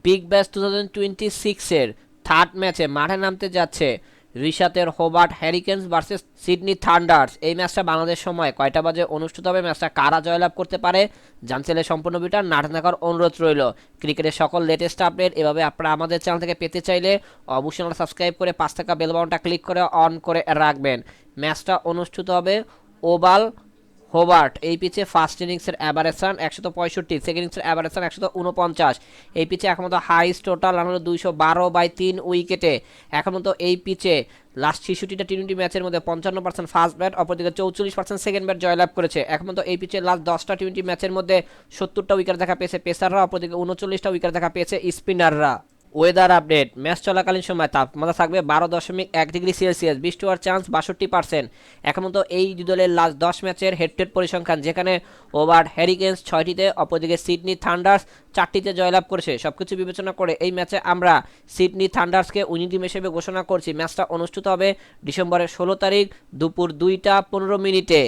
Big Bash 2026-এর third ম্যাচে মাঠে নামতে যাচ্ছে রিশাতের Hobart Hurricanes versus Sydney Thunders. এই ম্যাচটা বাংলাদেশ সময় কয়টা বাজে অনুষ্ঠিত হবে, ম্যাচটা কারা জয়লাভ করতে পারে জানতে চাইলে সম্পূর্ণ ভিডিওটা নাটক দেখার অনুরোধ রইল। ক্রিকেটের সকল লেটেস্ট আপডেট এভাবে আপনারা আমাদের চ্যানেল থেকে পেতে চাইলে অবশ্যই আমরা সাবস্ক্রাইব করে 5 টাকা বেল বাটনটা ক্লিক করে অন করে রাখবেন। ম্যাচটা অনুষ্ঠিত হবে ওভাল হোবার্ট। এই পিচে ফার্স্ট ইনিংসের অ্যাভারেজ রান 165, সেকেন্ড ইনিংসের অ্যাভারেজ রান 149। এই পিচে এখন মতো হাইস্ট টোটাল রান হলো 212/3 উইকেটে। এখন মতো এই পিচে লাস্ট 66টা টি-20 ম্যাচের মধ্যে 55% ফার্স্ট ব্যাট, অপরদিকে 44% সেকেন্ড ব্যাট জয়লাভ করেছে। এখন মতো এই পিচে লাস্ট 10টা টি-20 ম্যাচের মধ্যে 70টা উইকেট দেখা পেয়েছে পেসাররা, অপরদিকে 39টা উইকেট দেখা পেয়েছে স্পিনাররা। ওয়েদার আপডেট, ম্যাচ চলাকালীন সময় তাপমাত্রা থাকবে 12.1 ডিগ্রি সেলসিয়াস, বৃষ্টি হওয়ার চান্স 62%। এখন মতো এই দুই দলের লাস্ট 10 ম্যাচের হেড টু হেড পরিসংখ্যান, যেখানে ওভার্ট হ্যারিকেন্স 6টিতে, অপরদিকে সিডনি থান্ডার্স 4টিতে জয়লাভ করেছে। সবকিছু বিবেচনা করে এই ম্যাচে আমরা সিডনি থান্ডার্সকে উইনিং টিম হিসেবে ঘোষণা করছি। ম্যাচটা অনুষ্ঠিত হবে ডিসেম্বরের 16 তারিখ দুপুর 2টা 15 মিনিটে।